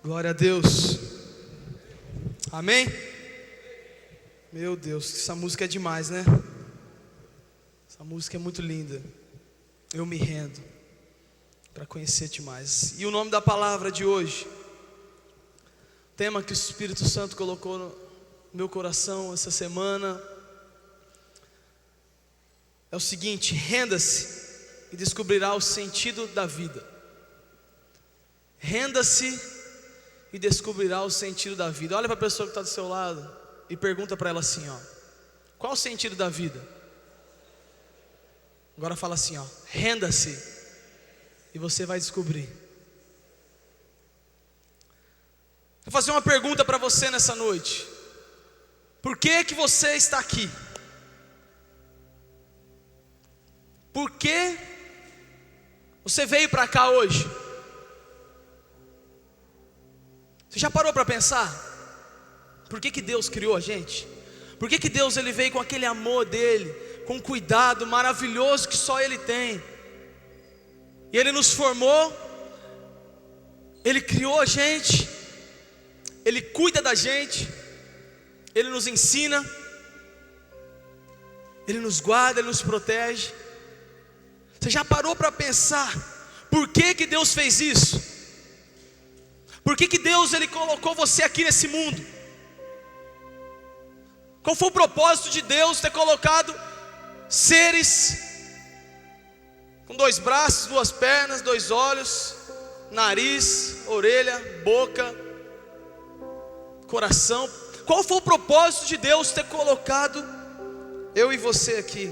Glória a Deus. Amém? Meu Deus, essa música é demais, né? Essa música é muito linda. Eu me rendo para conhecer-te mais. E o nome da palavra de hoje, tema que o Espírito Santo colocou no meu coração essa semana, é o seguinte: renda-se e descobrirá o sentido da vida. Renda-se e descobrirá o sentido da vida. Olha para a pessoa que está do seu lado e pergunta para ela assim, ó: qual o sentido da vida? Agora fala assim, ó: renda-se e você vai descobrir. Vou fazer uma pergunta para você nessa noite: por que que você está aqui? Por que você veio para cá hoje? Você já parou para pensar? Por que que Deus criou a gente? Por que que Deus ele veio com aquele amor dele, com um cuidado maravilhoso que só Ele tem? E Ele nos formou, Ele criou a gente, Ele cuida da gente, Ele nos ensina, Ele nos guarda, Ele nos protege. Você já parou para pensar por que que Deus fez isso? Por que que Deus ele colocou você aqui nesse mundo? Qual foi o propósito de Deus ter colocado seres com 2 braços, 2 pernas, 2 olhos, nariz, orelha, boca, coração? Qual foi o propósito de Deus ter colocado eu e você aqui?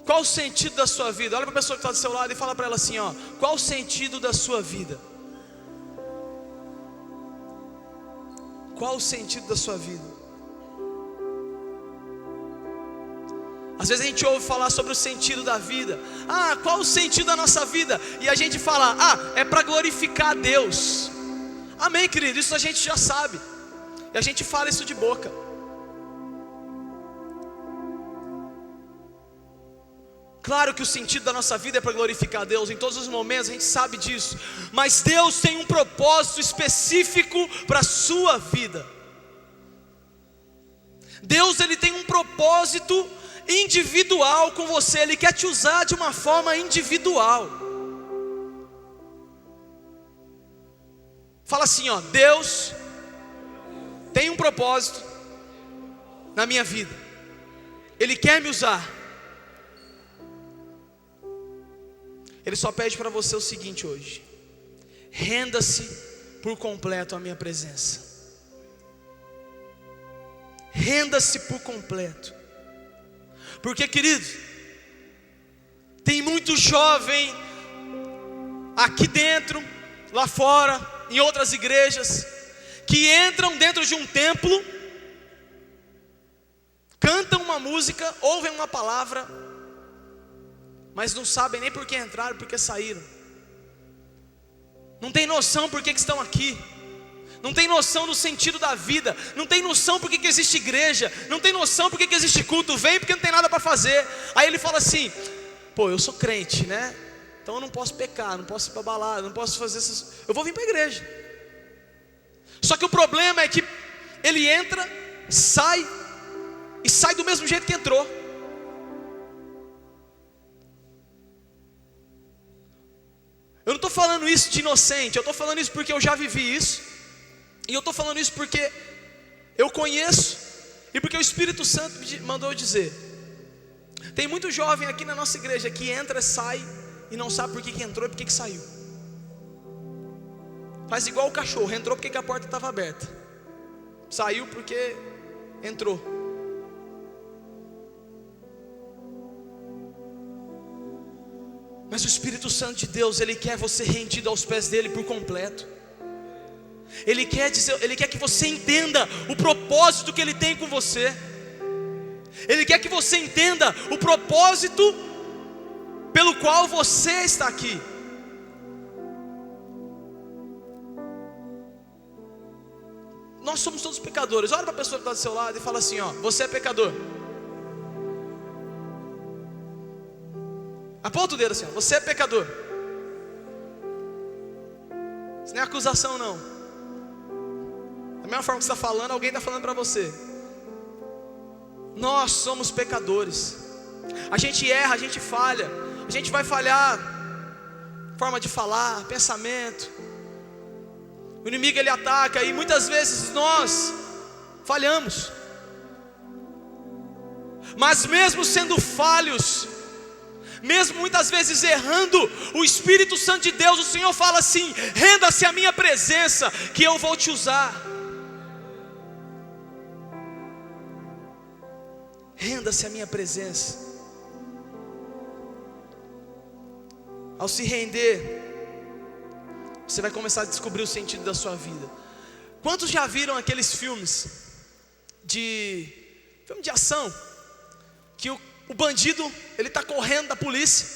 Qual o sentido da sua vida? Olha para a pessoa que está do seu lado e fala para ela assim, ó: qual o sentido da sua vida? Qual o sentido da sua vida? Às vezes a gente ouve falar sobre o sentido da vida. Ah, qual o sentido da nossa vida? E a gente fala, é para glorificar a Deus. Amém, querido, isso a gente já sabe. E a gente fala isso de boca. Claro que o sentido da nossa vida é para glorificar a Deus, em todos os momentos a gente sabe disso. Mas Deus tem um propósito específico para a sua vida. Deus ele tem um propósito individual com você. Ele quer te usar de uma forma individual. Fala assim, ó: Deus tem um propósito na minha vida. Ele quer me usar. Ele só pede para você o seguinte hoje: renda-se por completo à minha presença. Renda-se por completo. Porque, querido, tem muito jovem aqui dentro, lá fora, em outras igrejas, que entram dentro de um templo, cantam uma música, ouvem uma palavra, mas não sabem nem por que entraram, por que saíram. Não tem noção por que estão aqui. Não tem noção do sentido da vida. Não tem noção por que existe igreja. Não tem noção por que existe culto. Vem porque não tem nada para fazer. Aí ele fala assim: pô, eu sou crente, né? Então eu não posso pecar, não posso ir para balada, não posso fazer essas... Eu vou vir para a igreja. Só que o problema é que ele entra, sai, e sai do mesmo jeito que entrou. Eu não estou falando isso de inocente, eu estou falando isso porque eu já vivi isso. E eu estou falando isso porque eu conheço e porque o Espírito Santo me mandou dizer. Tem muito jovem aqui na nossa igreja que entra, sai e não sabe por que entrou e por que saiu. Faz igual o cachorro: entrou porque a porta estava aberta, saiu porque entrou. Mas o Espírito Santo de Deus, Ele quer você rendido aos pés dEle por completo. Ele quer que você entenda o propósito que Ele tem com você. Ele quer que você entenda o propósito pelo qual você está aqui. Nós somos todos pecadores. Olha para a pessoa que está do seu lado e fala assim, ó: você é pecador. Aponta o dedo assim, ó: você é pecador. Isso não é acusação não. Da mesma forma que você está falando, alguém está falando para você. Nós somos pecadores. A gente erra, a gente falha. A gente vai falhar, forma de falar, pensamento. O inimigo ele ataca e muitas vezes nós falhamos. Mas mesmo sendo falhos, mesmo muitas vezes errando, o Espírito Santo de Deus, o Senhor fala assim: renda-se à minha presença, que eu vou te usar. Renda-se à minha presença. Ao se render, você vai começar a descobrir o sentido da sua vida. Quantos já viram aqueles filme de ação, que o bandido, ele está correndo da polícia,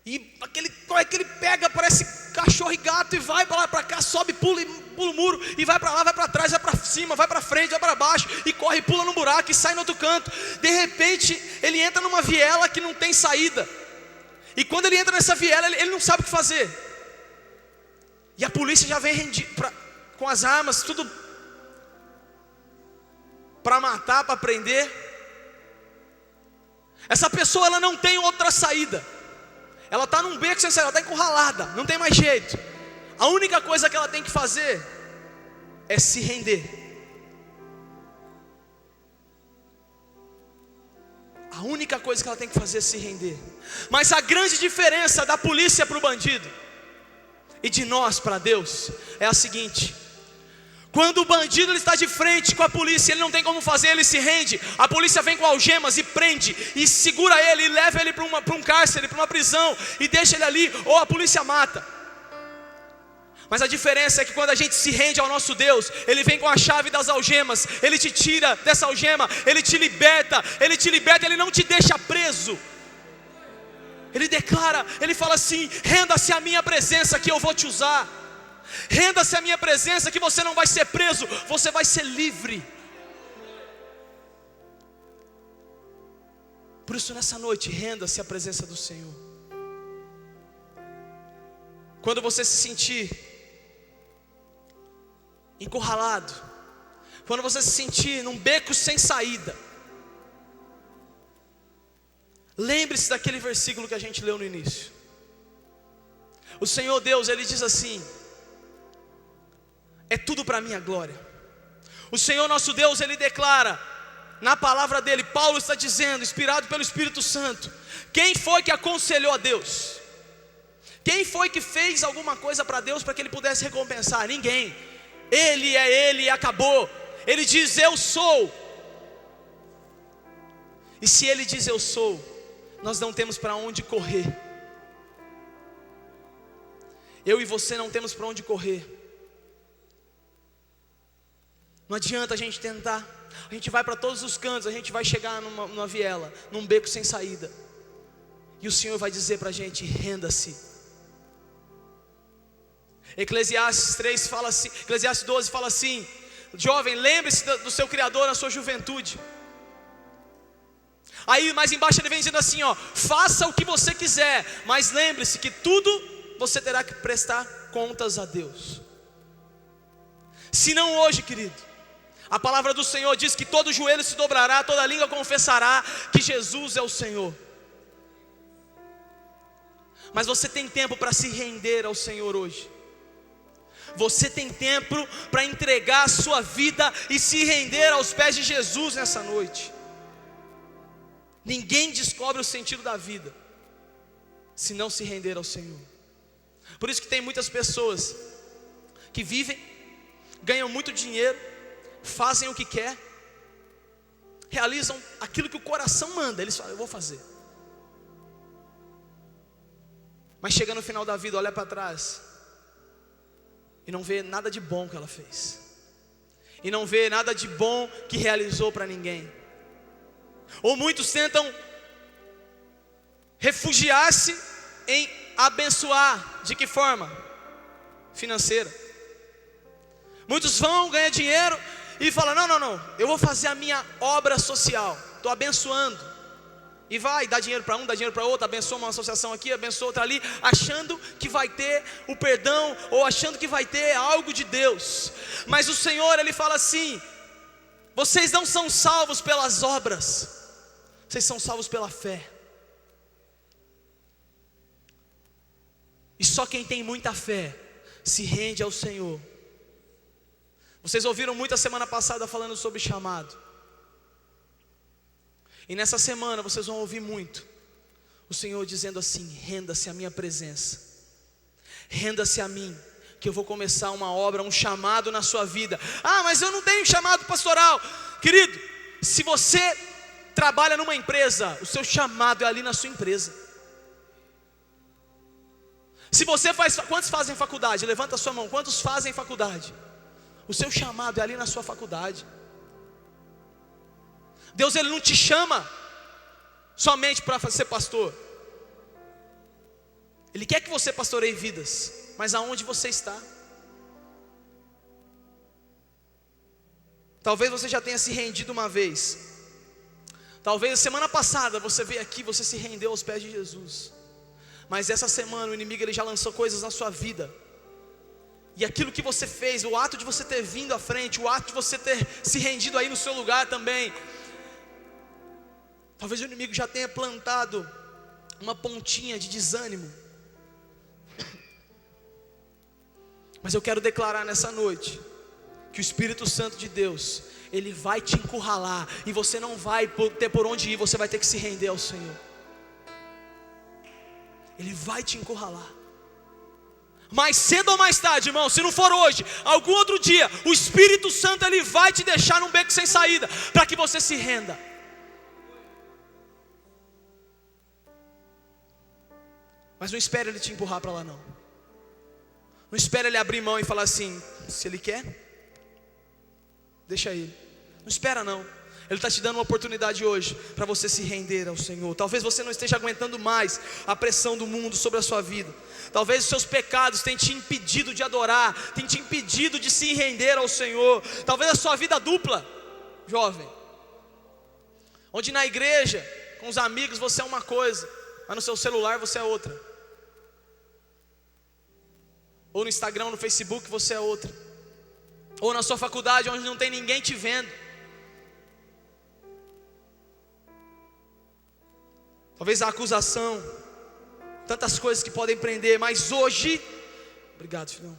e aquele que ele pega, parece cachorro e gato, e vai para lá, para cá, sobe, pula o muro, e vai para lá, vai para trás, vai para cima, vai para frente, vai para baixo, e corre, pula num buraco, e sai no outro canto. De repente, ele entra numa viela que não tem saída, e quando ele entra nessa viela, ele não sabe o que fazer, e a polícia já vem com as armas, tudo para matar, para prender. Essa pessoa, ela não tem outra saída. Ela está num beco sem saída, ela está encurralada, não tem mais jeito. A única coisa que ela tem que fazer é se render. A única coisa que ela tem que fazer é se render. Mas a grande diferença da polícia para o bandido e de nós para Deus é a seguinte: quando o bandido ele está de frente com a polícia, ele não tem como fazer, ele se rende. A polícia vem com algemas e prende, e segura ele, e leva ele para um cárcere, para uma prisão, e deixa ele ali, ou a polícia mata. Mas a diferença é que quando a gente se rende ao nosso Deus, Ele vem com a chave das algemas, Ele te tira dessa algema, Ele te liberta, Ele não te deixa preso. Ele declara, Ele fala assim: renda-se à minha presença que eu vou te usar. Renda-se à minha presença que você não vai ser preso, você vai ser livre. Por isso nessa noite, renda-se à presença do Senhor. Quando você se sentir encurralado, quando você se sentir num beco sem saída, lembre-se daquele versículo que a gente leu no início. O Senhor Deus, Ele diz assim: é tudo para a minha glória. O Senhor nosso Deus, Ele declara na palavra dEle, Paulo está dizendo, inspirado pelo Espírito Santo: quem foi que aconselhou a Deus? Quem foi que fez alguma coisa para Deus para que Ele pudesse recompensar? Ninguém. Ele é Ele e acabou. Ele diz: eu sou. E se Ele diz eu sou, nós não temos para onde correr. Eu e você não temos para onde correr. Não adianta a gente tentar. A gente vai para todos os cantos, a gente vai chegar numa viela, num beco sem saída. E o Senhor vai dizer para a gente: renda-se. Eclesiastes 3 fala assim, Eclesiastes 12 fala assim: jovem, lembre-se do seu Criador na sua juventude. Aí mais embaixo ele vem dizendo assim, ó: faça o que você quiser, mas lembre-se que tudo você terá que prestar contas a Deus. Se não hoje, querido, a palavra do Senhor diz que todo joelho se dobrará, toda língua confessará que Jesus é o Senhor. Mas você tem tempo para se render ao Senhor hoje. Você tem tempo para entregar a sua vida e se render aos pés de Jesus nessa noite. Ninguém descobre o sentido da vida se não se render ao Senhor. Por isso que tem muitas pessoas que vivem, ganham muito dinheiro, fazem o que quer, realizam aquilo que o coração manda. Eles falam: eu vou fazer. Mas chega no final da vida, olha para trás e não vê nada de bom que ela fez, e não vê nada de bom que realizou para ninguém. Ou muitos tentam refugiar-se em abençoar. De que forma? Financeira. Muitos vão ganhar dinheiro e falam: não, eu vou fazer a minha obra social, estou abençoando. E vai, dá dinheiro para um, dá dinheiro para outro, abençoa uma associação aqui, abençoa outra ali, achando que vai ter o perdão, ou achando que vai ter algo de Deus. Mas o Senhor, Ele fala assim: vocês não são salvos pelas obras, vocês são salvos pela fé. E só quem tem muita fé se rende ao Senhor. Vocês ouviram muito a semana passada falando sobre chamado. E nessa semana vocês vão ouvir muito o Senhor dizendo assim: renda-se à minha presença, renda-se a mim, que eu vou começar uma obra, um chamado na sua vida. Ah, mas eu não tenho chamado pastoral. Querido, se você trabalha numa empresa, o seu chamado é ali na sua empresa. Se você faz, quantos fazem faculdade? Levanta a sua mão, quantos fazem faculdade? O seu chamado é ali na sua faculdade. Deus, Ele não te chama somente para ser pastor. Ele quer que você pastoreie vidas, mas aonde você está? Talvez você já tenha se rendido uma vez. Talvez semana passada você veio aqui, você se rendeu aos pés de Jesus. Mas essa semana o inimigo ele já lançou coisas na sua vida. E aquilo que você fez, o ato de você ter vindo à frente, o ato de você ter se rendido aí no seu lugar também, talvez o inimigo já tenha plantado uma pontinha de desânimo. Mas eu quero declarar nessa noite que o Espírito Santo de Deus, Ele vai te encurralar, e você não vai ter por onde ir, você vai ter que se render ao Senhor. Ele vai te encurralar. Mais cedo ou mais tarde, irmão, se não for hoje, algum outro dia, o Espírito Santo Ele vai te deixar num beco sem saída, para que você se renda. Mas não espere Ele te empurrar para lá não. Não espere Ele abrir mão e falar assim: se Ele quer, deixa Ele. Não espera não. Ele está te dando uma oportunidade hoje para você se render ao Senhor. Talvez você não esteja aguentando mais a pressão do mundo sobre a sua vida. Talvez os seus pecados tenham te impedido de adorar, tenham te impedido de se render ao Senhor. Talvez a sua vida dupla, jovem, onde na igreja, com os amigos você é uma coisa, mas no seu celular você é outra. Ou no Instagram, no Facebook você é outra. Ou na sua faculdade, onde não tem ninguém te vendo. Talvez a acusação, tantas coisas que podem prender, mas hoje, obrigado filhão,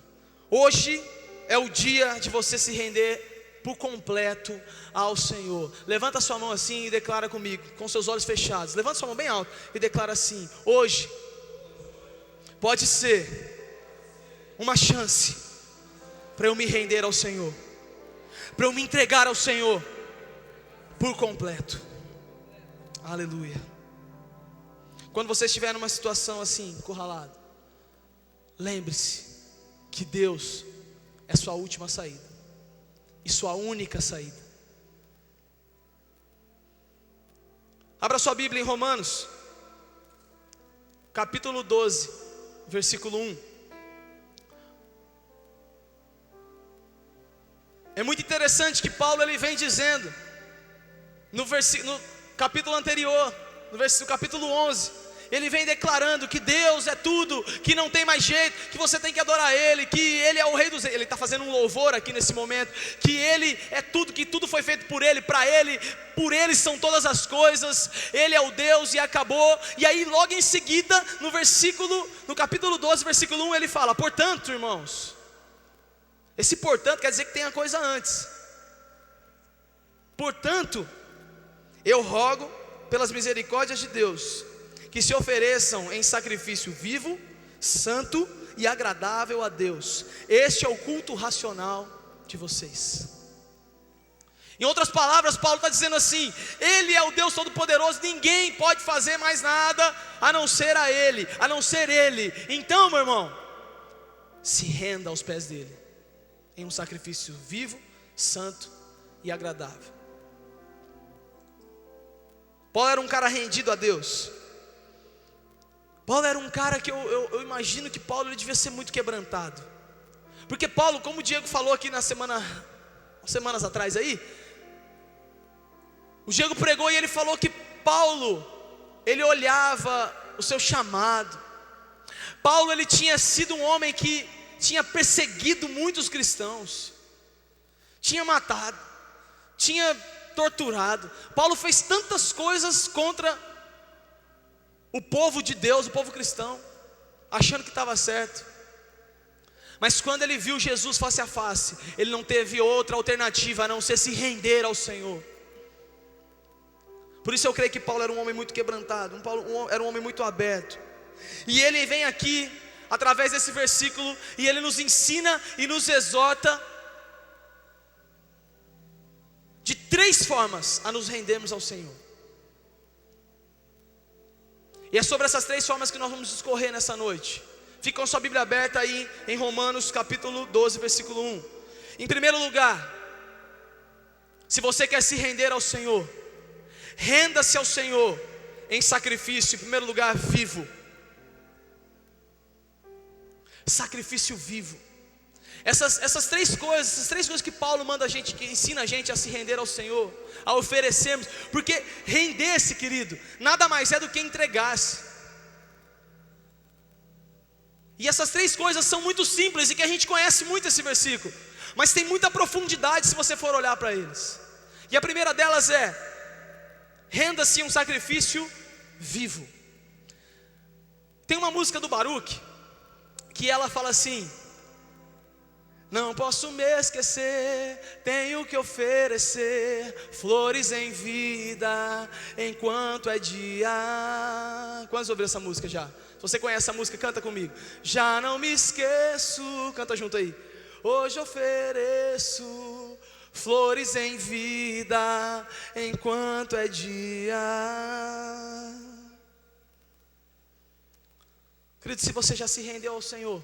hoje é o dia de você se render por completo ao Senhor. Levanta sua mão assim e declara comigo, com seus olhos fechados. Levanta sua mão bem alto e declara assim: hoje pode ser uma chance para eu me render ao Senhor, para eu me entregar ao Senhor por completo. Aleluia. Quando você estiver numa situação assim, encurralado, lembre-se que Deus é sua última saída e sua única saída. Abra sua Bíblia em Romanos, capítulo 12, versículo 1. É muito interessante que Paulo ele vem dizendo no capítulo anterior, no capítulo 11, ele vem declarando que Deus é tudo, que não tem mais jeito, que você tem que adorar Ele, que Ele é o Rei dos Reis. Ele está fazendo um louvor aqui nesse momento, que Ele é tudo, que tudo foi feito por Ele, para Ele, por Ele são todas as coisas, Ele é o Deus e acabou. E aí logo em seguida, no capítulo 12, versículo 1, ele fala: portanto, irmãos, esse portanto quer dizer que tem a coisa antes. Portanto, eu rogo pelas misericórdias de Deus, que se ofereçam em sacrifício vivo, santo e agradável a Deus. Este é o culto racional de vocês. Em outras palavras, Paulo está dizendo assim: Ele é o Deus Todo-Poderoso, ninguém pode fazer mais nada a não ser a Ele, a não ser Ele. Então, meu irmão, se renda aos pés dEle, em um sacrifício vivo, santo e agradável. Paulo era um cara rendido a Deus. Paulo era um cara que eu imagino que Paulo ele devia ser muito quebrantado. Porque Paulo, como o Diego falou aqui semanas atrás aí, o Diego pregou e ele falou que Paulo, ele olhava o seu chamado. Paulo, ele tinha sido um homem que tinha perseguido muitos cristãos, tinha matado, tinha torturado. Paulo fez tantas coisas contra o povo de Deus, o povo cristão, achando que estava certo. Mas quando ele viu Jesus face a face, ele não teve outra alternativa a não ser se render ao Senhor. Por isso eu creio que Paulo era um homem muito quebrantado, era um homem muito aberto. E ele vem aqui, através desse versículo, e ele nos ensina e nos exorta de 3 formas a nos rendermos ao Senhor. E é sobre essas 3 formas que nós vamos discorrer nessa noite. Fica com sua Bíblia aberta aí em Romanos capítulo 12, versículo 1. Em primeiro lugar, se você quer se render ao Senhor, renda-se ao Senhor em sacrifício, em primeiro lugar, vivo. Sacrifício vivo. Essas três coisas que Paulo manda a gente, que ensina a gente a se render ao Senhor, a oferecermos, porque render-se, querido, nada mais é do que entregar-se. E essas 3 coisas são muito simples e que a gente conhece muito esse versículo, mas tem muita profundidade se você for olhar para eles. E a primeira delas é: renda-se um sacrifício vivo. Tem uma música do Baruch que ela fala assim: não posso me esquecer, tenho que oferecer flores em vida, enquanto é dia. Quantos ouviram essa música já? Se você conhece essa música, canta comigo. Já não me esqueço, canta junto aí. Hoje ofereço flores em vida, enquanto é dia. Querido, se você já se rendeu ao Senhor,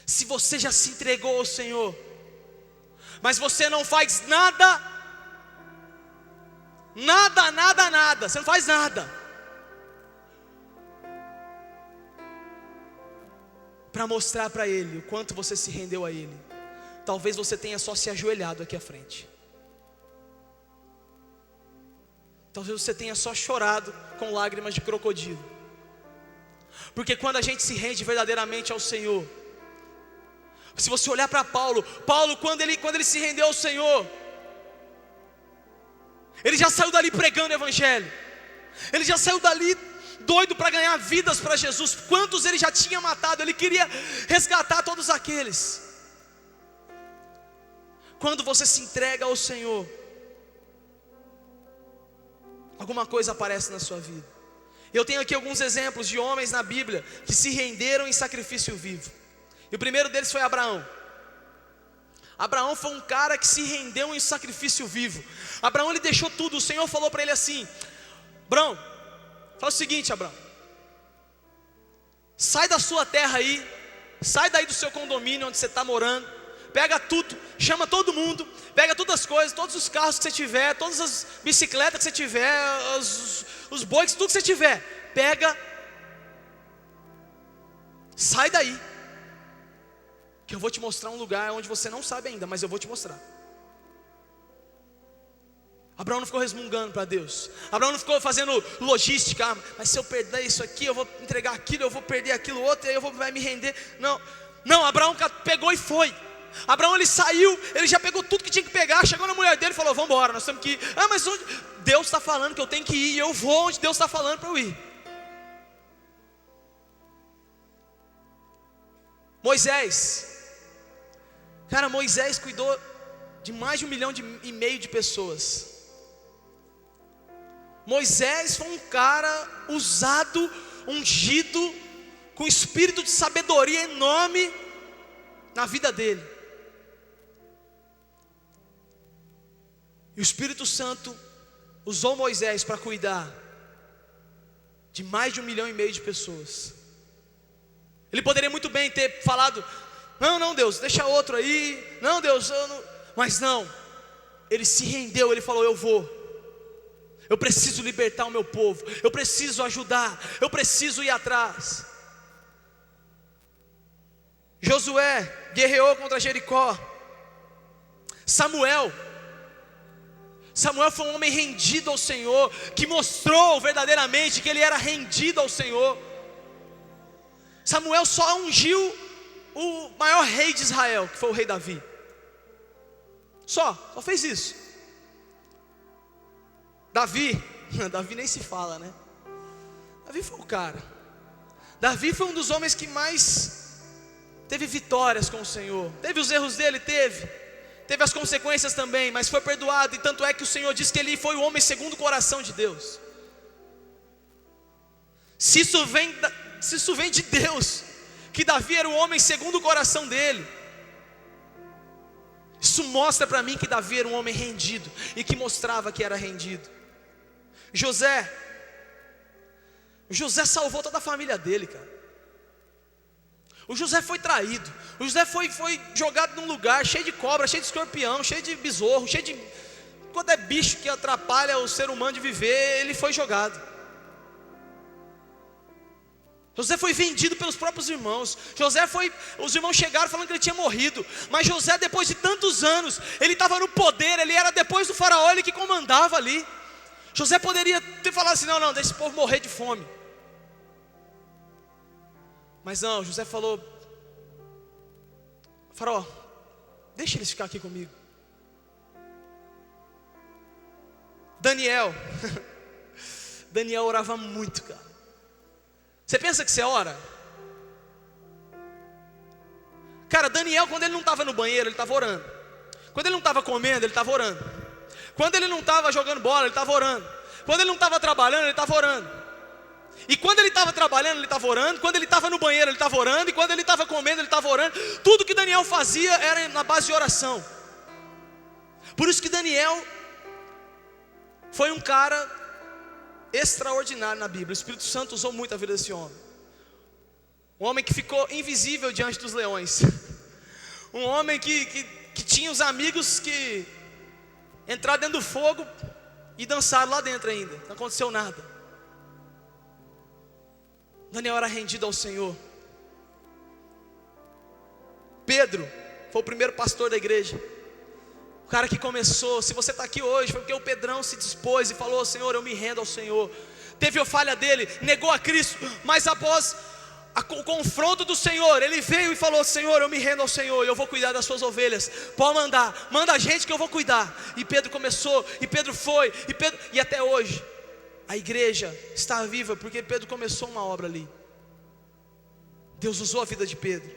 se você já se entregou ao Senhor, mas você não faz nada, você não faz nada para mostrar para Ele o quanto você se rendeu a Ele, talvez você tenha só se ajoelhado aqui à frente, talvez você tenha só chorado com lágrimas de crocodilo, porque quando a gente se rende verdadeiramente ao Senhor, se você olhar para Paulo, quando ele se rendeu ao Senhor, ele já saiu dali pregando o Evangelho, ele já saiu dali doido para ganhar vidas para Jesus. Quantos ele já tinha matado, ele queria resgatar todos aqueles. Quando você se entrega ao Senhor, alguma coisa aparece na sua vida. Eu tenho aqui alguns exemplos de homens na Bíblia que se renderam em sacrifício vivo. E o primeiro deles foi Abraão. Abraão foi um cara que se rendeu em sacrifício vivo. Abraão, ele deixou tudo. O Senhor falou para ele assim: Abraão, fala o seguinte, Abraão, sai da sua terra aí, sai daí do seu condomínio onde você está morando, pega tudo, chama todo mundo, pega todas as coisas, todos os carros que você tiver, todas as bicicletas que você tiver, os bois, tudo que você tiver, pega, sai daí, que eu vou te mostrar um lugar onde você não sabe ainda, mas eu vou te mostrar. Abraão não ficou resmungando para Deus. Abraão não ficou fazendo logística. Mas se eu perder isso aqui, eu vou entregar aquilo, eu vou perder aquilo outro, e aí vai me render. Não, Abraão pegou e foi. Abraão, ele saiu, ele já pegou tudo que tinha que pegar. Chegou na mulher dele e falou: vamos embora, nós temos que ir. Mas onde? Deus está falando que eu tenho que ir, e eu vou onde Deus está falando para eu ir. Moisés, cara, Moisés cuidou de mais de 1,5 milhão de pessoas. Moisés foi um cara usado, ungido, com espírito de sabedoria enorme na vida dele. E o Espírito Santo usou Moisés para cuidar de mais de 1,5 milhão de pessoas. Ele poderia muito bem ter falado: não Deus, deixa outro aí, não Deus, eu não. Mas não, ele se rendeu, ele falou: eu preciso libertar o meu povo, eu preciso ajudar, eu preciso ir atrás. Josué guerreou contra Jericó. Samuel Samuel foi um homem rendido ao Senhor, que mostrou verdadeiramente que ele era rendido ao Senhor. Samuel só ungiu o maior rei de Israel, que foi o rei Davi. Só fez isso. Davi nem se fala, né? Davi foi o cara. Davi foi um dos homens que mais teve vitórias com o Senhor. Teve os erros dele? Teve as consequências também, mas foi perdoado. E tanto é que o Senhor diz que ele foi o homem segundo o coração de Deus. Se isso vem de Deus, que Davi era o homem segundo o coração dele, isso mostra para mim que Davi era um homem rendido, e que mostrava que era rendido. José salvou toda a família dele, cara. O José foi traído, o José foi jogado num lugar cheio de cobra, cheio de escorpião, cheio de besouro, cheio de... quando é bicho que atrapalha o ser humano de viver, ele foi jogado. José foi vendido pelos próprios irmãos. Os irmãos chegaram falando que ele tinha morrido, mas José, depois de tantos anos, ele estava no poder, ele era depois do faraó, ele que comandava ali. José poderia ter falado assim, não, deixa esse povo morrer de fome. Mas não, José falou, faraó, deixa eles ficar aqui comigo. Daniel orava muito, cara. Você pensa que você ora? Cara, Daniel, quando ele não estava no banheiro, ele estava orando. Quando ele não estava comendo, ele estava orando. Quando ele não estava jogando bola, ele estava orando. Quando ele não estava trabalhando, ele estava orando. E quando ele estava trabalhando, ele estava orando. Quando ele estava no banheiro, ele estava orando. E quando ele estava comendo, ele estava orando. Tudo que Daniel fazia era na base de oração. Por isso que Daniel foi um cara extraordinário na Bíblia. O Espírito Santo usou muito a vida desse homem. Um homem que ficou invisível diante dos leões. Um homem que tinha os amigos que entraram dentro do fogo e dançaram lá dentro ainda. Não aconteceu nada. Daniel era rendido ao Senhor. Pedro foi o primeiro pastor da igreja. O cara que começou. Se você está aqui hoje, foi porque o Pedrão se dispôs e falou, Senhor, eu me rendo ao Senhor. Teve a falha dele, negou a Cristo, mas após o confronto do Senhor, ele veio e falou, Senhor, eu me rendo ao Senhor, eu vou cuidar das suas ovelhas. Pode manda a gente que eu vou cuidar. E Pedro começou, e Pedro foi, e até hoje a igreja está viva, porque Pedro começou uma obra ali. Deus usou a vida de Pedro.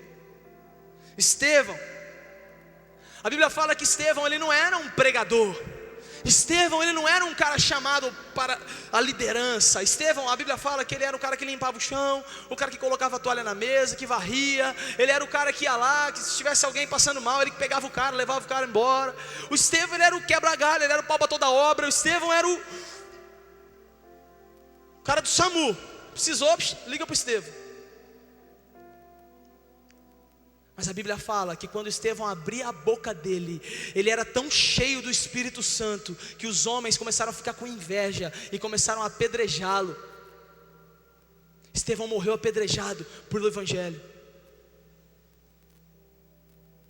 Estevão, a Bíblia fala que Estevão, ele não era um pregador. Estevão, ele não era um cara chamado para a liderança. Estevão, a Bíblia fala que ele era o cara que limpava o chão, o cara que colocava a toalha na mesa, que varria. Ele era o cara que ia lá, que se tivesse alguém passando mal, ele pegava o cara, levava o cara embora. O Estevão, ele era o quebra-galho, ele era o pau para toda obra. O Estevão era o cara do SAMU. Precisou, liga para o Estevão. Mas a Bíblia fala que quando Estevão abria a boca dele, ele era tão cheio do Espírito Santo, que os homens começaram a ficar com inveja e começaram a apedrejá-lo. Estevão morreu apedrejado por o Evangelho.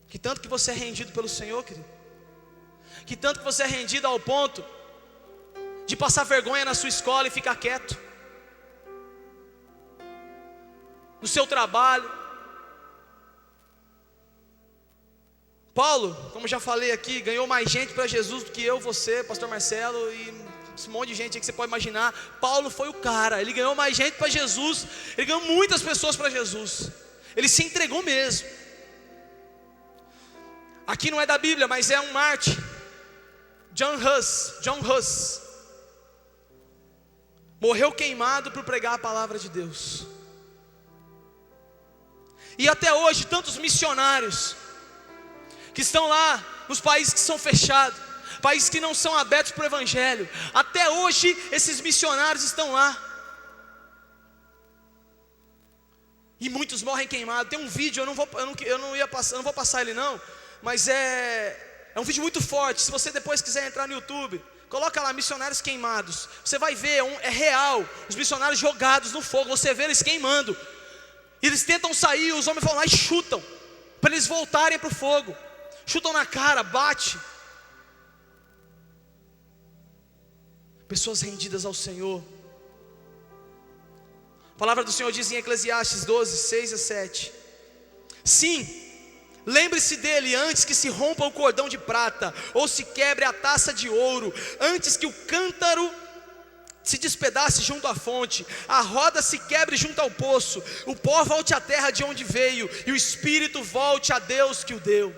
Que tanto que você é rendido pelo Senhor, querido. Que tanto que você é rendido ao ponto de passar vergonha na sua escola e ficar quieto. No seu trabalho. Paulo, como já falei aqui, ganhou mais gente para Jesus do que eu, você, pastor Marcelo e esse monte de gente aí que você pode imaginar. Paulo foi o cara, ele ganhou mais gente para Jesus, ele ganhou muitas pessoas para Jesus, ele se entregou mesmo. Aqui não é da Bíblia, mas é um mártir, John Huss, morreu queimado por pregar a palavra de Deus. E até hoje tantos missionários que estão lá nos países que são fechados, países que não são abertos para o Evangelho, até hoje esses missionários estão lá, e muitos morrem queimados. Tem um vídeo, eu não vou passar ele não, mas é um vídeo muito forte. Se você depois quiser entrar no YouTube, coloca lá, missionários queimados, você vai ver, é real, os missionários jogados no fogo, você vê eles queimando, eles tentam sair, os homens vão lá e chutam, para eles voltarem para o fogo. Chutam na cara, bate. pessoas rendidas ao Senhor. A palavra do Senhor diz em Eclesiastes 12, 6 a 7: sim, lembre-se dele antes que se rompa o cordão de prata, ou se quebre a taça de ouro, antes que o cântaro se despedace junto à fonte, a roda se quebre junto ao poço, o pó volte à terra de onde veio, e o espírito volte a Deus que o deu.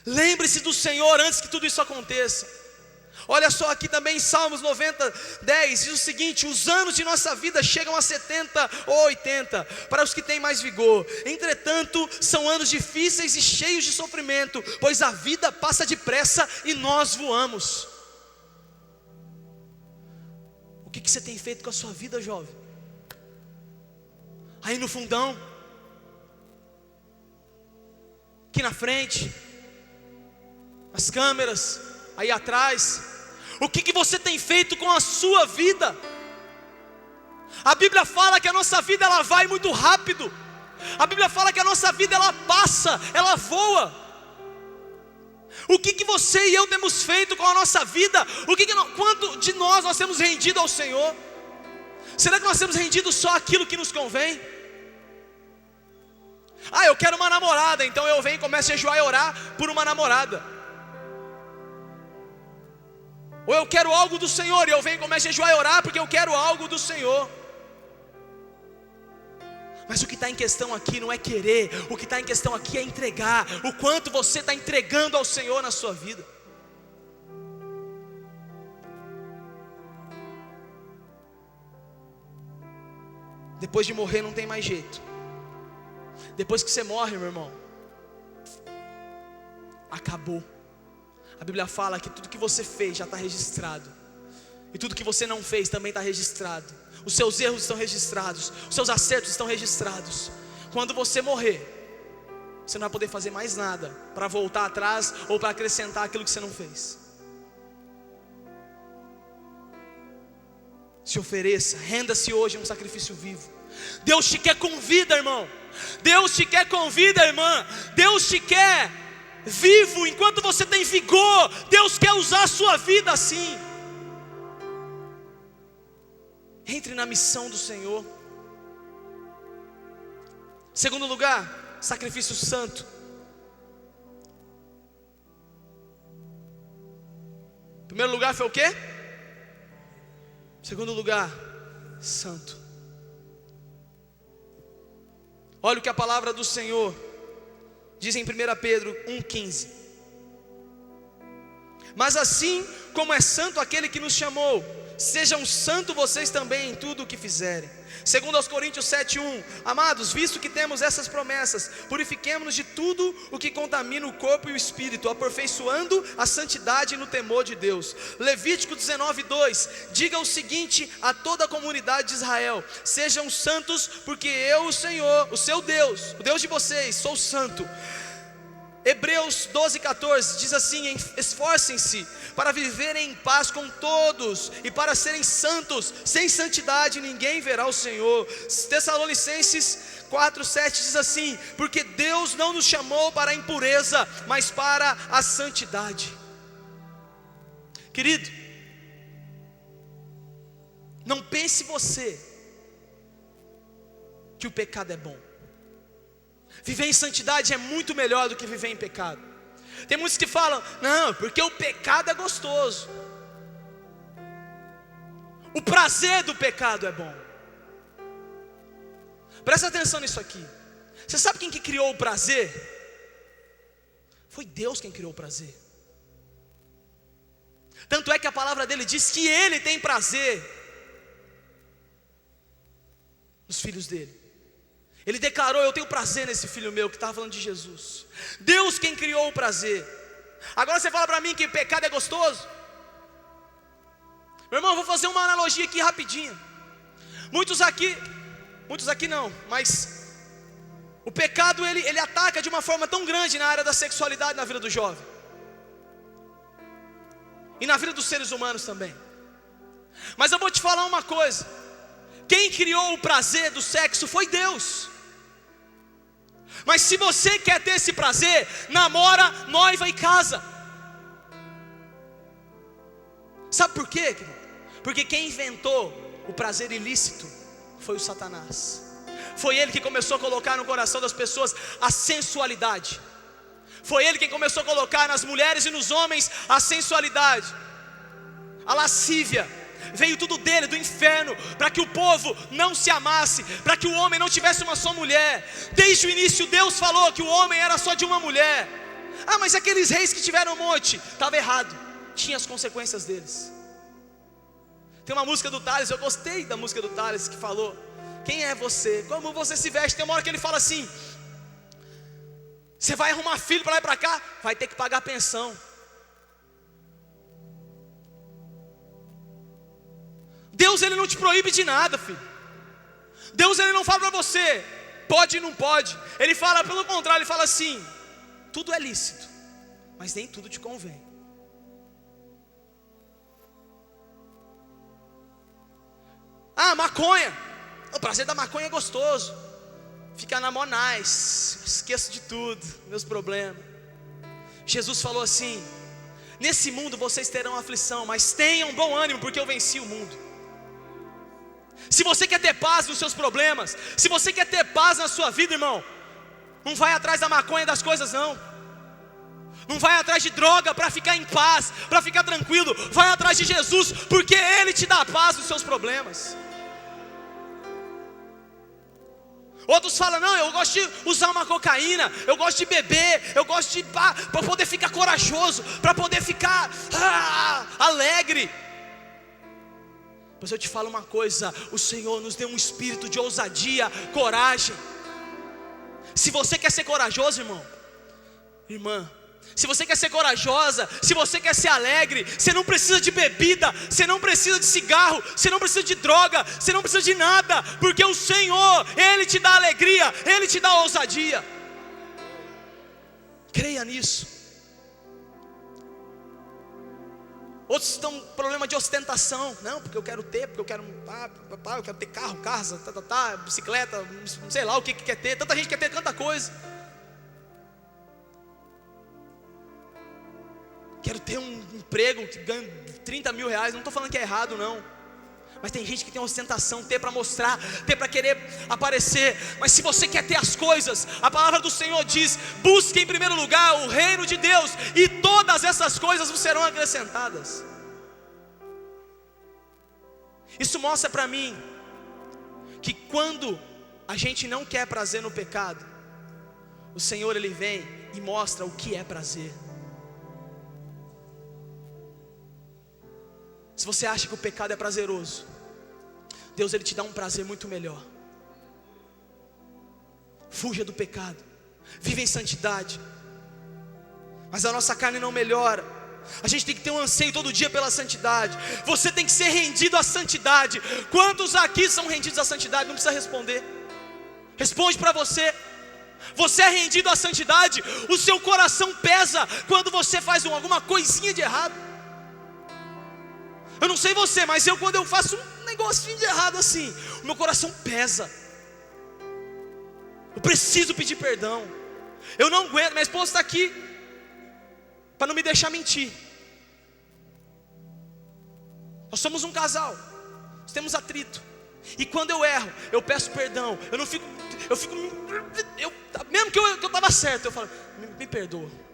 Lembre-se do Senhor antes que tudo isso aconteça. Olha só aqui também em Salmos 90, 10, diz o seguinte: os anos de nossa vida chegam a 70 ou 80, para os que têm mais vigor. Entretanto, são anos difíceis e cheios de sofrimento, pois a vida passa depressa e nós voamos. O que você tem feito com a sua vida, jovem? Aí no fundão, aqui na frente, as câmeras, aí atrás. O que você tem feito com a sua vida? A Bíblia fala que a nossa vida ela vai muito rápido. A Bíblia fala que a nossa vida ela passa, ela voa. O que você e eu temos feito com a nossa vida? Quanto de nós temos rendido ao Senhor? Será que nós temos rendido só aquilo que nos convém? Eu quero uma namorada, então eu venho e começo a jejuar e orar por uma namorada. Ou eu quero algo do Senhor, e eu venho e começo a jejuar e orar porque eu quero algo do Senhor. Mas o que está em questão aqui não é querer, o que está em questão aqui é entregar. O quanto você está entregando ao Senhor na sua vida. Depois de morrer não tem mais jeito. Depois que você morre, meu irmão, acabou. A Bíblia fala que tudo que você fez já está registrado, e tudo que você não fez também está registrado. Os seus erros estão registrados, os seus acertos estão registrados. Quando você morrer, você não vai poder fazer mais nada para voltar atrás ou para acrescentar aquilo que você não fez. Se ofereça, renda-se hoje a um sacrifício vivo. Deus te quer com vida, irmão. Deus te quer com vida, irmã. Deus te quer vivo enquanto você tem vigor. Deus quer usar a sua vida assim. Entre na missão do Senhor. Segundo lugar, sacrifício santo. Primeiro lugar foi o quê? Segundo lugar, santo. Olha o que a palavra do Senhor diz em 1 Pedro 1,15. Mas assim como é santo aquele que nos chamou, sejam santos vocês também em tudo o que fizerem. Segundo aos Coríntios 7,1. Amados, visto que temos essas promessas, purifiquemo-nos de tudo o que contamina o corpo e o espírito, aperfeiçoando a santidade no temor de Deus. Levítico 19,2. Diga o seguinte a toda a comunidade de Israel: sejam santos, porque eu, o Senhor, o seu Deus, o Deus de vocês, sou santo. Hebreus 12,14 diz assim: esforcem-se para viverem em paz com todos e para serem santos. Sem santidade ninguém verá o Senhor. Tessalonicenses 4,7 diz assim: porque Deus não nos chamou para a impureza, mas para a santidade. Querido, não pense você que o pecado é bom. Viver em santidade é muito melhor do que viver em pecado. Tem muitos que falam: não, porque o pecado é gostoso. O prazer do pecado é bom. Presta atenção nisso aqui. Você sabe quem que criou o prazer? Foi Deus quem criou o prazer. Tanto é que a palavra dele diz que Ele tem prazer nos filhos dele. Ele declarou: eu tenho prazer nesse filho meu, que estava falando de Jesus. Deus quem criou o prazer. Agora você fala para mim que pecado é gostoso? Meu irmão, eu vou fazer uma analogia aqui rapidinho. Muitos aqui não, mas o pecado ele ataca de uma forma tão grande na área da sexualidade na vida do jovem, e na vida dos seres humanos também. Mas eu vou te falar uma coisa: quem criou o prazer do sexo foi Deus. Mas se você quer ter esse prazer, namora, noiva e casa. Sabe por quê, querido? Porque quem inventou o prazer ilícito foi o Satanás. Foi ele que começou a colocar no coração das pessoas a sensualidade. Foi ele quem começou a colocar nas mulheres e nos homens a sensualidade, a lascívia. Veio tudo dele, do inferno, para que o povo não se amasse, para que o homem não tivesse uma só mulher. Desde o início Deus falou que o homem era só de uma mulher. Ah, mas aqueles reis que tiveram um monte, estava errado, tinha as consequências deles. Tem uma música do Thales, eu gostei da música do Thales, que falou: quem é você? Como você se veste? Tem uma hora que ele fala assim: você vai arrumar filho para lá e para cá, vai ter que pagar pensão. Deus, ele não te proíbe de nada, filho. Deus, ele não fala para você pode e não pode. Ele fala pelo contrário, ele fala assim: tudo é lícito, mas nem tudo te convém. Ah, maconha, o prazer da maconha é gostoso. Fica na monais, esqueço de tudo, meus problemas. Jesus falou assim: nesse mundo vocês terão aflição, mas tenham bom ânimo, porque eu venci o mundo. Se você quer ter paz nos seus problemas, se você quer ter paz na sua vida, irmão, não vai atrás da maconha e das coisas não. Não vai atrás de droga para ficar em paz, para ficar tranquilo. Vai atrás de Jesus, porque Ele te dá paz nos seus problemas. Outros falam: não, eu gosto de usar uma cocaína, eu gosto de beber, eu gosto de para poder ficar corajoso, para poder ficar alegre. Mas eu te falo uma coisa: o Senhor nos deu um espírito de ousadia, coragem. Se você quer ser corajoso, irmão, irmã, se você quer ser corajosa, se você quer ser alegre, você não precisa de bebida, você não precisa de cigarro, você não precisa de droga, você não precisa de nada, porque o Senhor, Ele te dá alegria, Ele te dá ousadia. Creia nisso. Outros estão com problema de ostentação. Não, porque eu quero ter, porque eu quero ter carro, casa, bicicleta, não sei lá o que quer ter. Tanta gente quer ter tanta coisa. Quero ter um emprego que ganha 30 mil reais. Não estou falando que é errado não, mas tem gente que tem ostentação, ter para mostrar, ter para querer aparecer. Mas se você quer ter as coisas, a palavra do Senhor diz: busque em primeiro lugar o reino de Deus, e todas essas coisas vos serão acrescentadas. Isso mostra para mim que quando a gente não quer prazer no pecado, o Senhor, Ele vem e mostra o que é prazer. Se você acha que o pecado é prazeroso, Deus, Ele te dá um prazer muito melhor. Fuja do pecado, vive em santidade. Mas a nossa carne não melhora. A gente tem que ter um anseio todo dia pela santidade. Você tem que ser rendido à santidade. Quantos aqui são rendidos à santidade? Não precisa responder. Responde para você. Você é rendido à santidade? O seu coração pesa quando você faz alguma coisinha de errado. Eu não sei você, mas quando eu faço um negocinho de errado assim, o meu coração pesa. Eu preciso pedir perdão. Eu não aguento, minha esposa está aqui para não me deixar mentir. Nós somos um casal, nós temos atrito. E quando eu erro, eu peço perdão. Eu não fico, mesmo que eu estava certo, eu falo: me perdoa.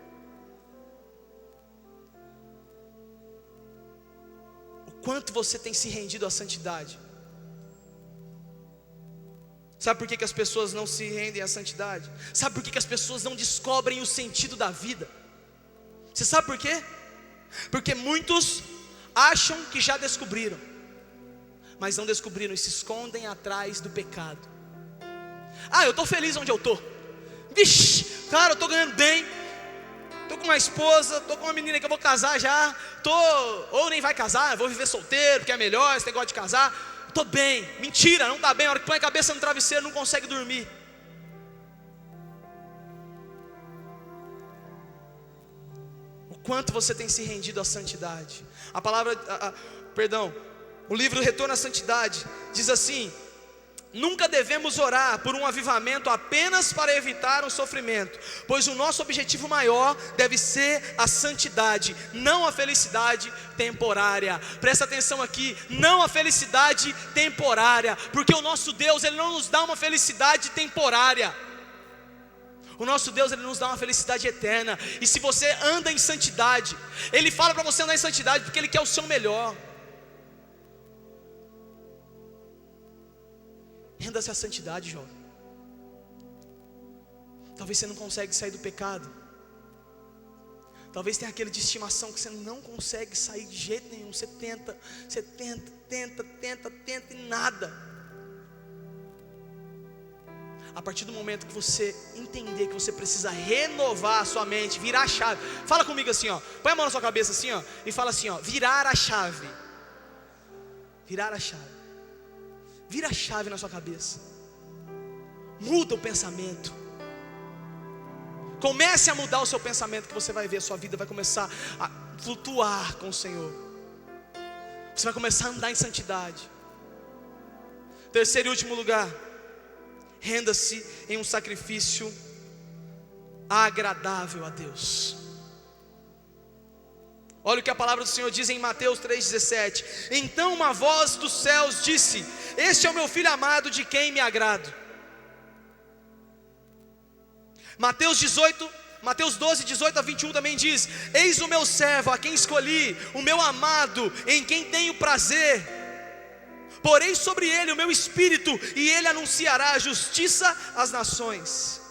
Quanto você tem se rendido à santidade? Sabe por que as pessoas não se rendem à santidade? Sabe por que as pessoas não descobrem o sentido da vida? Você sabe por quê? Porque muitos acham que já descobriram, mas não descobriram e se escondem atrás do pecado. Eu estou feliz onde eu estou. Vixe, cara, eu estou ganhando bem. Estou com uma esposa, estou com uma menina que eu vou casar já. Ou nem vai casar, vou viver solteiro, porque é melhor esse negócio de casar. Estou bem. Mentira, não está bem. A hora que põe a cabeça no travesseiro não consegue dormir. O quanto você tem se rendido à santidade? O livro Retorno à Santidade diz assim, Nunca devemos orar por um avivamento apenas para evitar um sofrimento, pois o nosso objetivo maior deve ser a santidade, não a felicidade temporária. Presta atenção aqui, não a felicidade temporária, porque o nosso Deus, Ele não nos dá uma felicidade temporária. O nosso Deus, Ele nos dá uma felicidade eterna. E se você anda em santidade, Ele fala para você andar em santidade porque Ele quer o seu melhor. Renda-se à santidade, jovem. Talvez você não consegue sair do pecado. Talvez tenha aquele de estimação que você não consegue sair de jeito nenhum. Você tenta e nada. A partir do momento que você entender que você precisa renovar a sua mente, virar a chave. Fala comigo assim, ó. Põe a mão na sua cabeça assim, ó, e fala assim, ó, virar a chave. Virar a chave. Vira a chave na sua cabeça. Muda o pensamento. Comece a mudar o seu pensamento, que você vai ver, a sua vida vai começar a flutuar com o Senhor. Você vai começar a andar em santidade. Terceiro e último lugar, renda-se em um sacrifício agradável a Deus. Olha o que a palavra do Senhor diz em Mateus 3,17. Então uma voz dos céus disse: este é o meu filho amado, de quem me agrado. Mateus 12, 18 a 21 também diz: eis o meu servo, a quem escolhi, o meu amado, em quem tenho prazer. Porei sobre ele o meu espírito, e ele anunciará a justiça às nações.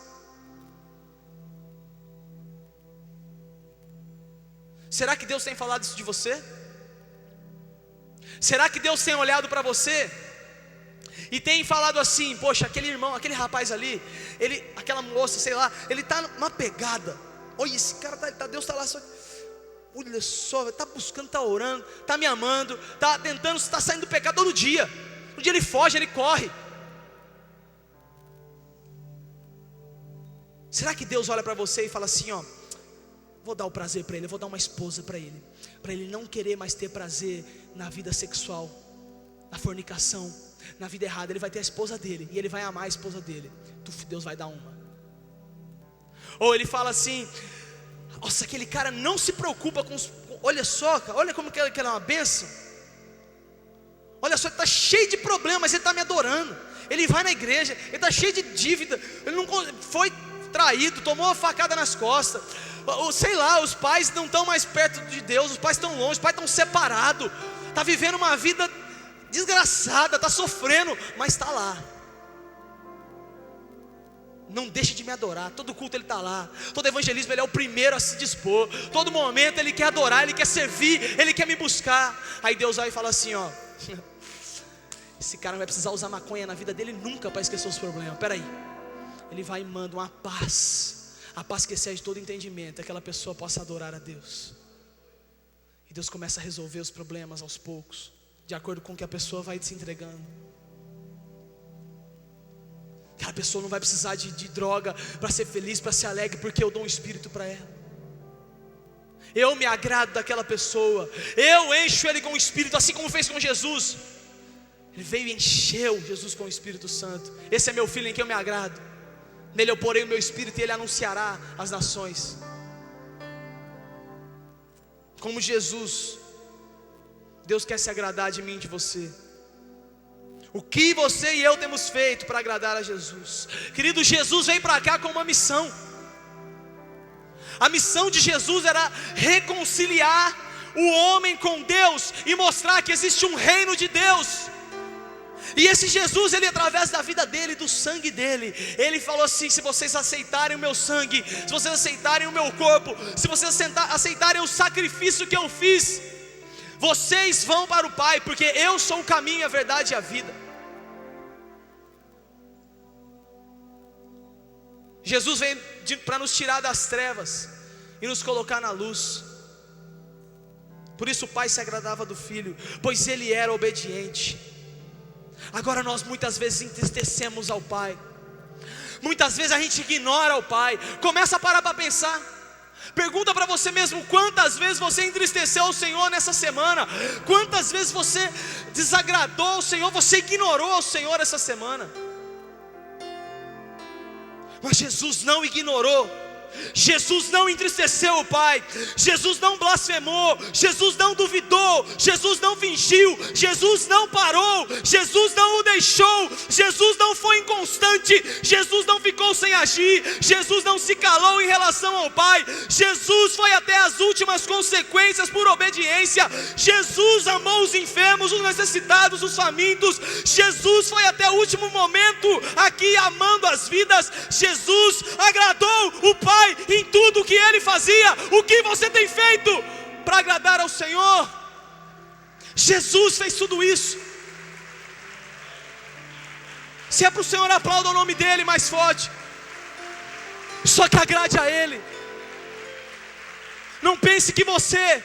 Será que Deus tem falado isso de você? Será que Deus tem olhado para você e tem falado assim: poxa, aquele irmão, aquele rapaz ali, aquela moça, sei lá, ele está numa pegada. Olha, esse cara Deus está lá só, olha só, está buscando, está orando, está me amando, está tentando, está saindo do pecado todo dia. Um dia ele foge, ele corre. Será que Deus olha para você e fala assim, ó: vou dar o prazer para ele, eu vou dar uma esposa para ele não querer mais ter prazer na vida sexual, na fornicação, na vida errada. Ele vai ter a esposa dele, e ele vai amar a esposa dele. Deus vai dar uma. Ou ele fala assim: nossa, aquele cara não se preocupa com olha só, olha como que ele é uma bênção. Olha só, ele está cheio de problemas, mas ele está me adorando. Ele vai na igreja, ele está cheio de dívida, ele não foi traído, tomou uma facada nas costas, sei lá, os pais não estão mais perto de Deus, os pais estão longe, os pais estão separados, está vivendo uma vida desgraçada, está sofrendo, mas está lá. Não deixe de me adorar. Todo culto ele está lá, todo evangelismo ele é o primeiro a se dispor, todo momento ele quer adorar, ele quer servir, ele quer me buscar. Aí Deus vai e fala assim, ó: esse cara não vai precisar usar maconha na vida dele nunca para esquecer os problemas. Peraí, ele vai e manda uma paz, a paz que excede todo entendimento, aquela pessoa possa adorar a Deus. E Deus começa a resolver os problemas aos poucos, de acordo com o que a pessoa vai se entregando. Aquela pessoa não vai precisar de droga para ser feliz, para ser alegre, porque eu dou um espírito para ela. Eu me agrado daquela pessoa, eu encho ele com o Espírito, assim como fez com Jesus. Ele veio e encheu Jesus com o Espírito Santo. Esse é meu filho em quem eu me agrado, nele eu porei o meu espírito, e ele anunciará às nações. Como Jesus, Deus quer se agradar de mim e de você. O que você e eu temos feito para agradar a Jesus? Querido, Jesus veio para cá com uma missão. A missão de Jesus era reconciliar o homem com Deus e mostrar que existe um reino de Deus. E esse Jesus, ele através da vida dele, do sangue dele, ele falou assim: se vocês aceitarem o meu sangue, se vocês aceitarem o meu corpo, se vocês aceitarem o sacrifício que eu fiz, vocês vão para o Pai, porque eu sou o caminho, a verdade e a vida. Jesus veio para nos tirar das trevas e nos colocar na luz. Por isso o Pai se agradava do Filho, pois ele era obediente. Agora nós muitas vezes entristecemos ao Pai, muitas vezes a gente ignora o Pai. Começa a parar para pensar. Pergunta para você mesmo: quantas vezes você entristeceu o Senhor nessa semana? Quantas vezes você desagradou o Senhor, você ignorou o Senhor essa semana? Mas Jesus não ignorou, Jesus não entristeceu o Pai, Jesus não blasfemou, Jesus não duvidou, Jesus não fingiu, Jesus não parou, Jesus não o deixou, Jesus não foi inconstante, Jesus não ficou sem agir, Jesus não se calou em relação ao Pai, Jesus foi até as últimas consequências por obediência, Jesus amou os enfermos, os necessitados, os famintos, Jesus foi até o último momento aqui amando as vidas, Jesus agradou o Pai em tudo o que Ele fazia. O que você tem feito para agradar ao Senhor? Jesus fez tudo isso. Se é para o Senhor, aplauda o nome dEle mais forte. Só que agrade a Ele. Não pense que você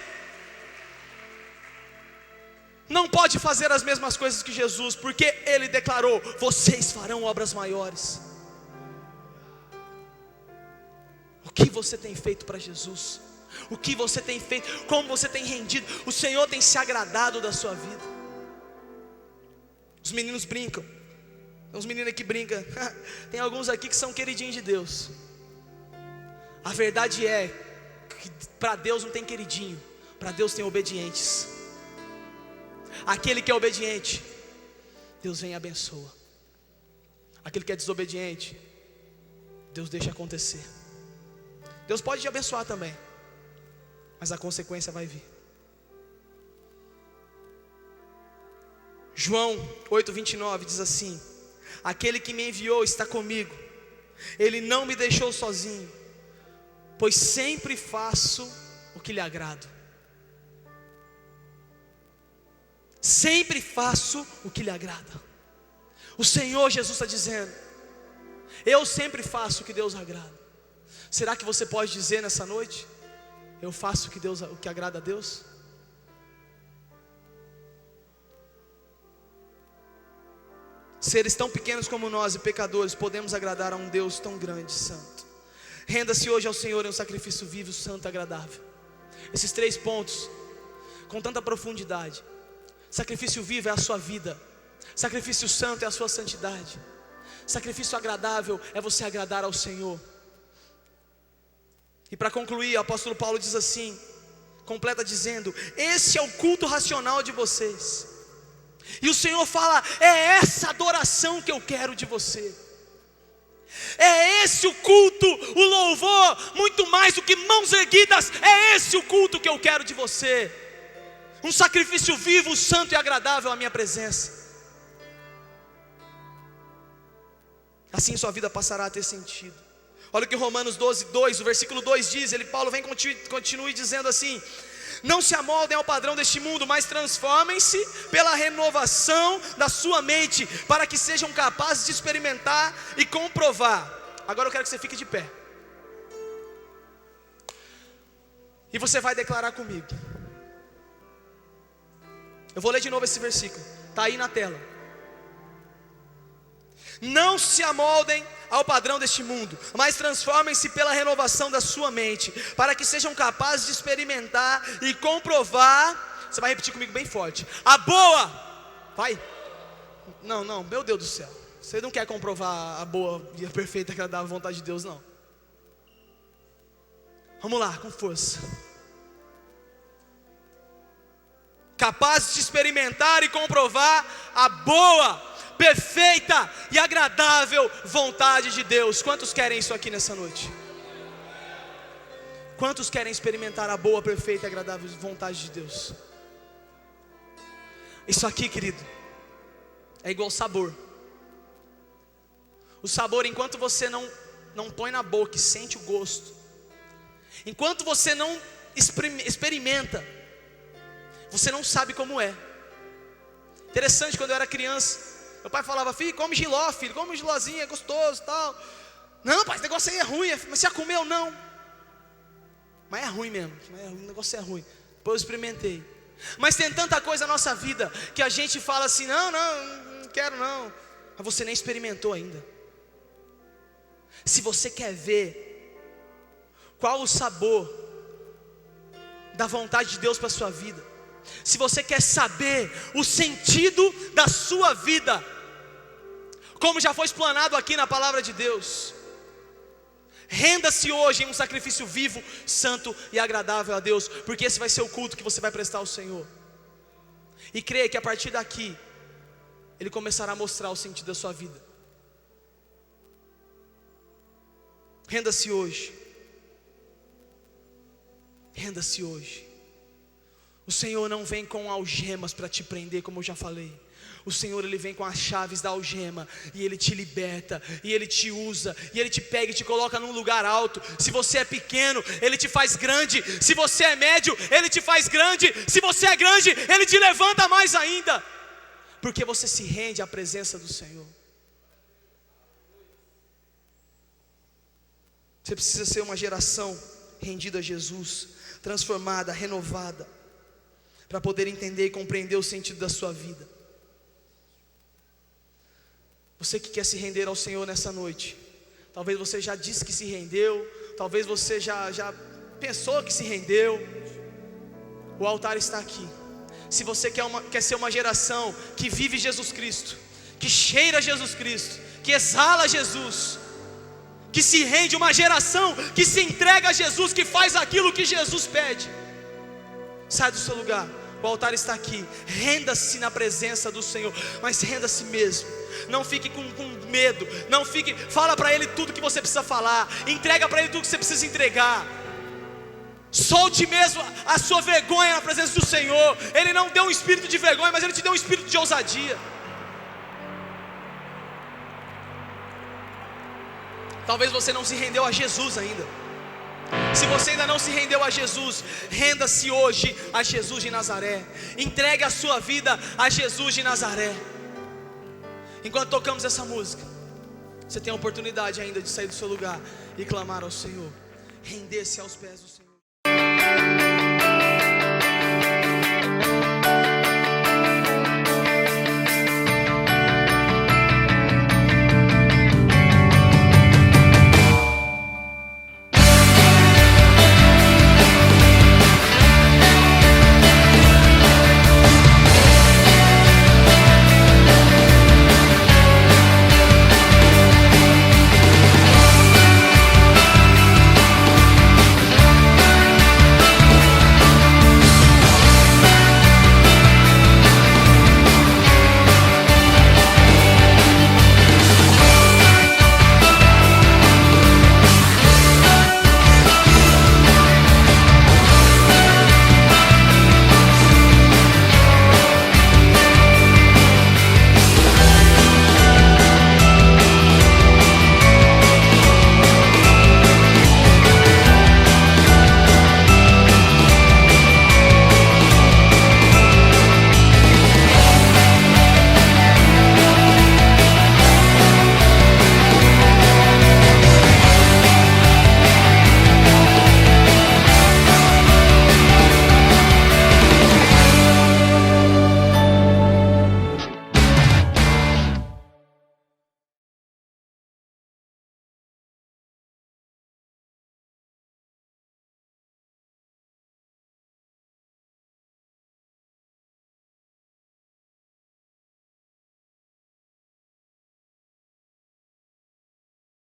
não pode fazer as mesmas coisas que Jesus, porque Ele declarou: vocês farão obras maiores. O que você tem feito para Jesus? O que você tem feito? Como você tem rendido? O Senhor tem se agradado da sua vida? Os meninos brincam. Tem uns meninos aqui que brincam. Tem alguns aqui que são queridinhos de Deus. A verdade é que para Deus não tem queridinho, para Deus tem obedientes. Aquele que é obediente, Deus vem e abençoa. Aquele que é desobediente, Deus deixa acontecer. Deus pode te abençoar também, mas a consequência vai vir. João 8:29 diz assim: aquele que me enviou está comigo, Ele não me deixou sozinho, pois sempre faço o que lhe agrada. Sempre faço o que lhe agrada. O Senhor Jesus está dizendo: eu sempre faço o que Deus agrada. Será que você pode dizer nessa noite: eu faço o que agrada a Deus? Seres tão pequenos como nós e pecadores, podemos agradar a um Deus tão grande e santo. Renda-se hoje ao Senhor em um sacrifício vivo, santo e agradável. Esses 3 pontos, com tanta profundidade. Sacrifício vivo é a sua vida, sacrifício santo é a sua santidade, sacrifício agradável é você agradar ao Senhor. E para concluir, o apóstolo Paulo diz assim, completa dizendo: esse é o culto racional de vocês. E o Senhor fala: é essa adoração que eu quero de você. É esse o culto, o louvor, muito mais do que mãos erguidas. É esse o culto que eu quero de você. Um sacrifício vivo, santo e agradável à minha presença. Assim sua vida passará a ter sentido. Olha o que Romanos 12:2, o versículo 2 diz. Paulo vem continue dizendo assim: não se amoldem ao padrão deste mundo, mas transformem-se pela renovação da sua mente, para que sejam capazes de experimentar e comprovar. Agora eu quero que você fique de pé, e você vai declarar comigo. Eu vou ler de novo esse versículo, está aí na tela. Não se amoldem ao padrão deste mundo, mas transformem-se pela renovação da sua mente, para que sejam capazes de experimentar e comprovar. Você vai repetir comigo bem forte: a boa, vai. Não, meu Deus do céu, você não quer comprovar a boa e a perfeita, agradável vontade de Deus, não. Vamos lá, com força. Capazes de experimentar e comprovar a boa, perfeita e agradável vontade de Deus. Quantos querem isso aqui nessa noite? Quantos querem experimentar a boa, perfeita e agradável vontade de Deus? Isso aqui, querido, é igual sabor. O sabor, enquanto você não põe na boca e sente o gosto, enquanto você não experimenta, você não sabe como é. Interessante, quando eu era criança, meu pai falava: filho, come giló, filho, come um gilózinho, é gostoso, tal. Não, pai, esse negócio aí é ruim. Mas você já comeu? Não. Mas é ruim mesmo, o negócio é ruim. Depois eu experimentei. Mas tem tanta coisa na nossa vida que a gente fala assim: não quero não. Mas você nem experimentou ainda. Se você quer ver qual o sabor da vontade de Deus para a sua vida, se você quer saber o sentido da sua vida, como já foi explanado aqui na palavra de Deus, renda-se hoje em um sacrifício vivo, santo e agradável a Deus, porque esse vai ser o culto que você vai prestar ao Senhor. E creia que a partir daqui Ele começará a mostrar o sentido da sua vida. Renda-se hoje. Renda-se hoje. O Senhor não vem com algemas para te prender, como eu já falei. O Senhor, Ele vem com as chaves da algema, e Ele te liberta, e Ele te usa, e Ele te pega e te coloca num lugar alto. Se você é pequeno, Ele te faz grande. Se você é médio, Ele te faz grande. Se você é grande, Ele te levanta mais ainda, porque você se rende à presença do Senhor. Você precisa ser uma geração rendida a Jesus, transformada, renovada, para poder entender e compreender o sentido da sua vida. Você que quer se render ao Senhor nessa noite, talvez você já disse que se rendeu, talvez você já pensou que se rendeu. O altar está aqui. Se você quer ser uma geração que vive Jesus Cristo, que cheira Jesus Cristo, que exala Jesus, que se rende, uma geração que se entrega a Jesus, que faz aquilo que Jesus pede, sai do seu lugar. O altar está aqui. Renda-se na presença do Senhor, mas renda-se mesmo. Não fique com medo. Não fique. Fala para Ele tudo que você precisa falar. Entrega para Ele tudo que você precisa entregar. Solte mesmo a sua vergonha na presença do Senhor. Ele não deu um espírito de vergonha, mas Ele te deu um espírito de ousadia. Talvez você não se rendeu a Jesus ainda. Se você ainda não se rendeu a Jesus, renda-se hoje a Jesus de Nazaré. Entregue a sua vida a Jesus de Nazaré. Enquanto tocamos essa música, você tem a oportunidade ainda de sair do seu lugar e clamar ao Senhor. Render-se aos pés do Senhor.